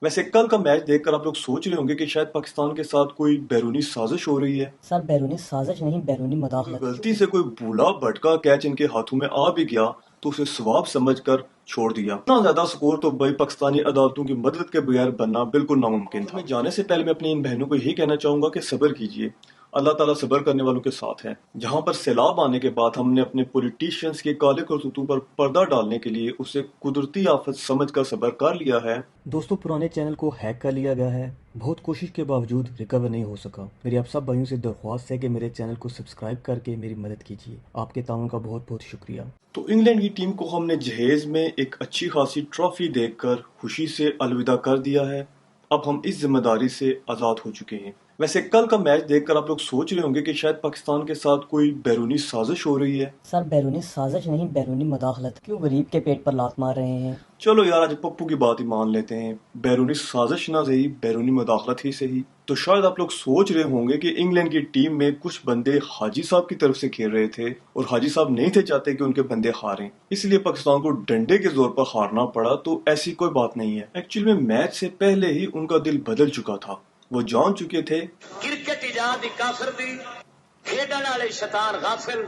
वैसे कल का मैच देखकर आप लोग सोच रहे होंगे कि शायद पाकिस्तान के साथ कोई बैरूनी साजिश हो रही है। सर बैरूनी साजिश नहीं, बैरूनी अगर मुदाखलत। गलती से कोई भूला भटका कैच इनके हाथों में आ भी गया तो उसे सवाब समझकर छोड़ दिया। इतना ज्यादा स्कोर तो भाई पाकिस्तानी अदालतों की मदद के बगैर बनना बिल्कुल नामुमकिन था। मैं जाने से पहले मैं अपनी इन बहनों को यही कहना चाहूंगा कि सब्र कीजिए, अल्लाह ताला सब्र करने वालों के साथ है। जहां पर सैलाब आने के बाद हमने अपने पॉलिटिशियंस के काले करतूतों पर पर्दा डालने के लिए उसे कुदरती आफत समझकर सब्र कर लिया है। दोस्तों, पुराने चैनल को हैक कर लिया गया है, बहुत कोशिश के बावजूद रिकवर नहीं हो सका। मेरी आप सब भाइयों से दरख्वास्त है कि मेरे चैनल को सब्सक्राइब करके मेरी मदद कीजिए। आपके ताउन का बहुत बहुत शुक्रिया। तो इंग्लैंड की टीम को हमने जहेज में एक अच्छी खासी ट्रॉफी देकर खुशी से अलविदा कर दिया है। अब हम इस जिम्मेदारी से आज़ाद हो चुके हैं। वैसे कल का मैच देखकर आप लोग सोच रहे होंगे कि शायद पाकिस्तान के साथ कोई बैरूनी साजिश हो रही है। सर बैरूनी साजिश नहीं, बैरूनी मुदाखलत। क्यों गरीब के पेट पर लात मार रहे हैं? चलो यार, आज पप्पू की बात ही मान लेते हैं। बैरूनी साजिश ना सही, बैरूनी मुदाखलत ही सही। तो शायद आप लोग सोच रहे होंगे कि इंग्लैंड की टीम में कुछ बंदे हाजी साहब की तरफ से खेल रहे थे और हाजी साहब नहीं थे चाहते कि उनके बंदे हारें, इसलिए पाकिस्तान को डंडे के जोर पर हारना पड़ा। तो ऐसी कोई बात नहीं है। एक्चुअली में मैच से पहले ही उनका दिल बदल चुका था। वो जान चुके थे क्रिकेट इजाद काफिर दी, खेडन वाले शैतान गाफिल,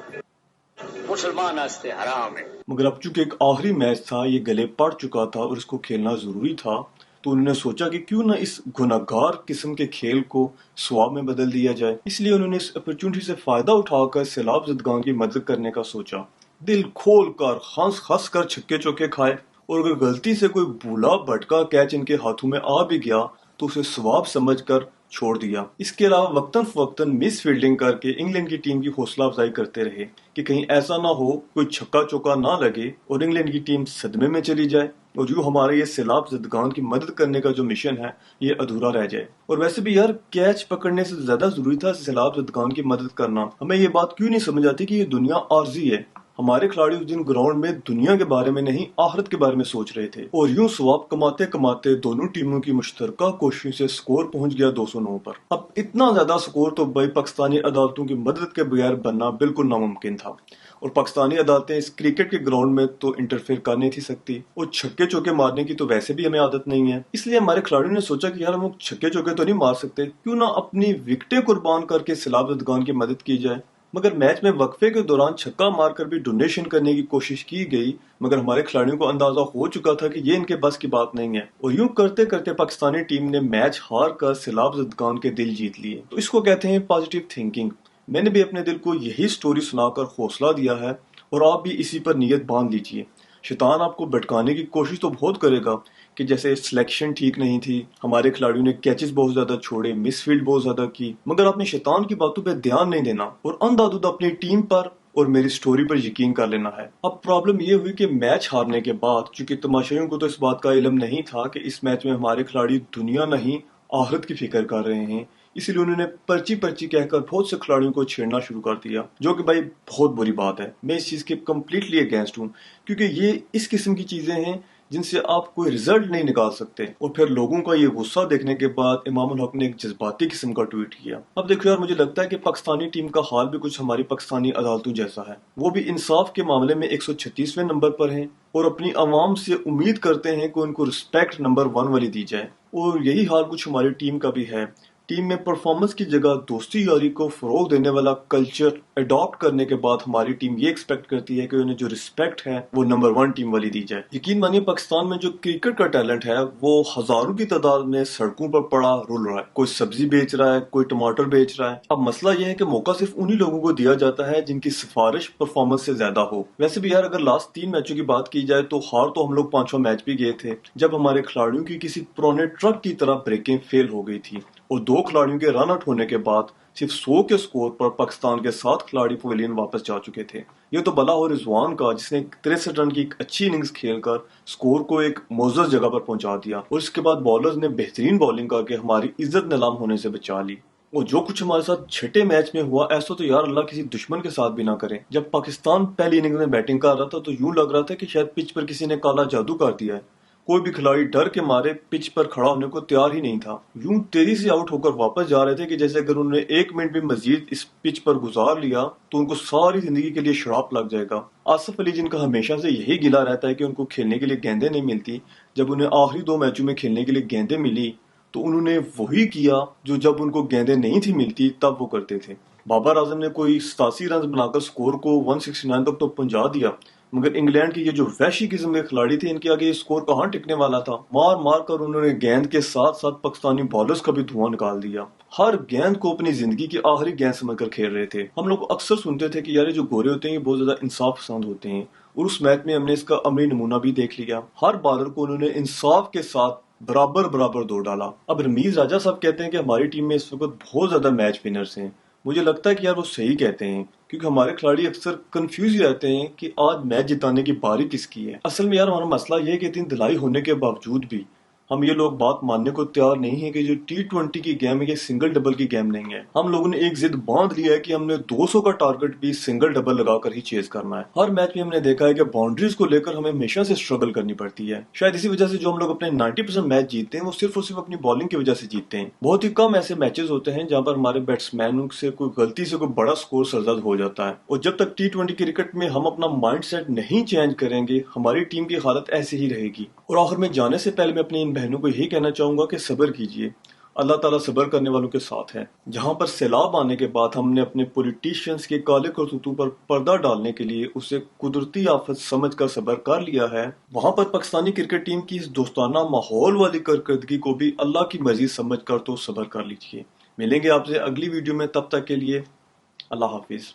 मुसलमान वास्ते हराम है। मगर अब चूंकि एक आखिरी मैच था, ये गले पड़ चुका था और इसको खेलना जरूरी था, तो उन्होंने सोचा कि क्यों ना इस गुनाहगार किस्म के खेल को सवाब में बदल दिया जाए। इसलिए उन्होंने इस अपॉर्चुनिटी से फायदा उठाकर सैलाब ज़दगान की मदद करने का सोचा। दिल खोल कर हंस हंस कर छक्के चौके खाए और अगर गलती से कोई भूला भटका कैच इनके हाथों में आ भी गया तो उसे सवाब समझकर छोड़ दिया। इसके अलावा वक्तन फवक्तन मिस फील्डिंग करके इंग्लैंड की टीम की हौसला अफजाई करते रहे कि कहीं ऐसा ना हो कोई छक्का चौका ना लगे और इंग्लैंड की टीम सदमे में चली जाए और यूं हमारे ये सैलाब ज़दगान की मदद करने का जो मिशन है ये अधूरा रह जाए। और वैसे भी यार, कैच पकड़ने से ज्यादा जरूरी था सैलाब ज़दगान की मदद करना। हमें ये बात क्यों नहीं समझ आती कि ये दुनिया आर्जी है। हमारे खिलाड़ी उस दिन ग्राउंड में दुनिया के बारे में नहीं, आखिरत के बारे में सोच रहे थे और यूं सवाब कमाते कमाते दोनों टीमों की मुश्तरका कोशिशों से स्कोर पहुंच गया 209 पर। अब इतना ज्यादा स्कोर तो भाई पाकिस्तानी अदालतों की मदद के बगैर बनना बिल्कुल नामुमकिन था और पाकिस्तानी अदालतें इस क्रिकेट के ग्राउंड में तो इंटरफेयर कर नहीं थी सकती और छक्के चौके मारने की तो वैसे भी हमें आदत नहीं है। इसलिए हमारे खिलाड़ियों ने सोचा कि यार हम लोग छक्के चौके तो नहीं मार सकते, क्यों ना अपनी विकेटें कुर्बान करके सैलाब ज़दगान की मदद की जाए। मगर मैच में वक्फे के दौरान छक्का मारकर भी डोनेशन करने की कोशिश की गई, मगर हमारे खिलाड़ियों को अंदाजा हो चुका था कि ये इनके बस की बात नहीं है और यूं करते करते पाकिस्तानी टीम ने मैच हार कर सैलाब ज़दगान के दिल जीत लिए। तो इसको कहते हैं पॉजिटिव थिंकिंग। मैंने भी अपने दिल को यही स्टोरी सुनाकर हौसला दिया है और आप भी इसी पर नीयत बांध लीजिए। शैतान आपको भटकाने की कोशिश तो बहुत करेगा कि जैसे सिलेक्शन ठीक नहीं थी, हमारे खिलाड़ियों ने कैचेस बहुत ज्यादा छोड़े, मिसफील्ड बहुत ज्यादा की, मगर आपने शैतान की बातों पर ध्यान नहीं देना और अंधाधुंध अपनी टीम पर और मेरी स्टोरी पर यकीन कर लेना है। अब प्रॉब्लम ये हुई कि मैच हारने के बाद चूंकि तमाशाइयों को तो इस बात का इल्म नहीं था कि इस मैच में हमारे खिलाड़ी दुनिया नहीं आखिरत की फिक्र कर रहे हैं, इसलिए उन्होंने पर्ची पर्ची कहकर बहुत से खिलाड़ियों को छेड़ना शुरू कर दिया, जो कि भाई बहुत बुरी बात है। मैं इस चीज के कम्प्लीटली अगेंस्ट हूँ, क्योंकि ये इस किस्म की चीजें हैं जिनसे आप कोई रिजल्ट नहीं निकाल सकते। और फिर लोगों का ये गुस्सा देखने के बाद इमाम उल हक ने एक जज्बाती किस्म का ट्वीट किया। अब देखो यार, मुझे लगता है कि पाकिस्तानी टीम का हाल भी कुछ हमारी पाकिस्तानी अदालतों जैसा है। वो भी इंसाफ के मामले में 136वें नंबर पर हैं और अपनी आवाम से उम्मीद करते हैं कि उनको रिस्पेक्ट नंबर 1 वाली दी जाए। और यही हाल कुछ हमारी टीम का भी है। टीम में परफॉर्मेंस की जगह दोस्ती यारी को फरोग देने वाला कल्चर अडॉप्ट करने के बाद हमारी टीम ये एक्सपेक्ट करती है कि उन्हें जो रिस्पेक्ट है वो नंबर 1 टीम वाली दी जाए। यकीन मानिए, पाकिस्तान में जो क्रिकेट का टैलेंट है वो हजारों की तादाद में सड़कों पर पड़ा रुल रहा है। कोई सब्जी बेच रहा है, कोई टमाटर बेच रहा है। अब मसला यह है कि मौका सिर्फ उन्हीं लोगों को दिया जाता है जिनकी सिफारिश परफॉर्मेंस से ज्यादा हो। वैसे भी यार, अगर लास्ट 3 मैचों की बात की जाए तो हार तो हम लोग 5-6 मैच भी गए थे जब हमारे खिलाड़ियों की किसी पुराने ट्रक की तरह ब्रेकें फेल हो गई थी और 2 खिलाड़ियों के रन आउट होने के बाद सिर्फ 100 के स्कोर पर पाकिस्तान के 7 खिलाड़ी पवेलियन वापस जा चुके थे। ये तो भला हो रिजवान का, जिसने 63 रन की एक अच्छी इनिंग्स खेलकर स्कोर को एक मोजस जगह पर पहुंचा दिया और इसके बाद बॉलर्स ने बेहतरीन बॉलिंग करके हमारी इज्जत नीलाम होने से बचा ली। और जो कुछ हमारे साथ छठे मैच में हुआ, ऐसा तो यार अल्लाह किसी दुश्मन के साथ भी ना करे। जब पाकिस्तान पहली इनिंग्स में बैटिंग कर रहा था तो यूं लग रहा था कि शायद पिच पर किसी ने काला जादू कर दिया है। कोई भी खिलाड़ी डर के मारे पिच पर खड़ा होने को तैयार ही नहीं था। यूं तेजी से आउट होकर वापस जा रहे थे कि जैसे अगर उन्होंने 1 मिनट भी मजीद इस पिच पर गुजार लिया तो उनको सारी जिंदगी के लिए श्राप लग जाएगा। آصف علی جن کا ہمیشہ سے یہی گلا رہتا ہے کہ ان کو کھیلنے کے لیے گیندیں نہیں ملتی، جب انہیں آخری 2 میچوں میں کھیلنے کے لیے گیندیں ملی تو انہوں نے وہی کیا جو جب ان کو گیندیں نہیں تھی ملتی تب وہ کرتے تھے۔ بابر اعظم نے کوئی 87 رنز بنا کر سکور کو 169 تک تو پہنچا دیا، مگر انگلینڈ کے یہ جو وحشی قسم کے کھلاڑی تھے ان کے آگے یہ سکور کہاں ٹکنے والا تھا۔ مار مار کر انہوں نے گیند کے ساتھ ساتھ پاکستانی بالرز کا بھی دھواں نکال دیا۔ ہر گیند کو اپنی زندگی کی آخری گیند سمجھ کر کھیل رہے تھے۔ ہم لوگ اکثر سنتے تھے کہ یار جو گورے ہوتے ہیں یہ بہت زیادہ انصاف پسند ہوتے ہیں، اور اس میچ میں ہم نے اس کا عملی نمونہ بھی دیکھ لیا۔ ہر بالر کو انہوں نے انصاف کے ساتھ برابر دو ڈالا۔ اب رمیز راجہ صاحب کہتے ہیں کہ ہماری ٹیم میں اس وقت بہت زیادہ میچ ونرز ہیں۔ مجھے لگتا ہے کہ یار وہ صحیح کہتے ہیں، کیونکہ ہمارے کھلاڑی اکثر کنفیوز ہی رہتے ہیں کہ آج میچ جتانے کی باری کس کی ہے۔ اصل میں یار ہمارا مسئلہ یہ ہے کہ اتنی دلائی ہونے کے باوجود بھی ہم یہ لوگ بات ماننے کو تیار نہیں ہیں کہ جو T20 کی گیم ہے یہ سنگل ڈبل کی گیم نہیں ہے۔ ہم لوگوں نے ایک ضد باندھ لیا ہے کہ ہم نے 200 کا ٹارگٹ بھی سنگل ڈبل لگا کر ہی چیز کرنا ہے۔ ہر میچ میں ہم نے دیکھا ہے کہ باؤنڈریز کو لے کر ہمیں ہمیشہ سے اسٹرگل کرنی پڑتی ہے۔ شاید اسی وجہ سے جو ہم لوگ اپنے 90% میچ جیتتے ہیں وہ صرف اور صرف اپنی بالنگ کی وجہ سے جیتتے ہیں۔ بہت ہی کم ایسے میچز ہوتے ہیں جہاں پر ہمارے بیٹسمینوں سے کوئی غلطی سے کوئی بڑا سکور سرزد ہو جاتا ہے، اور جب تک T20 کرکٹ میں ہم اپنا مائنڈ سیٹ نہیں چینج کریں گے ہماری ٹیم کی حالت ایسے ہی رہے گی۔ اور آخر میں جانے سے پہلے میں اپنی ان بہنوں کو یہی کہنا چاہوں گا کہ صبر کیجئے، اللہ تعالیٰ صبر کرنے والوں کے ساتھ ہے۔ جہاں پر سیلاب آنے کے بعد ہم نے اپنے پولیٹیشینز کے کالے کرتوتوں پر پردہ ڈالنے کے لیے اسے قدرتی آفت سمجھ کر صبر کر لیا ہے، وہاں پر پاکستانی کرکٹ ٹیم کی اس دوستانہ ماحول والی کارکردگی کو بھی اللہ کی مرضی سمجھ کر تو صبر کر لیجئے۔ ملیں گے آپ سے اگلی ویڈیو میں، تب تک کے لیے اللہ حافظ۔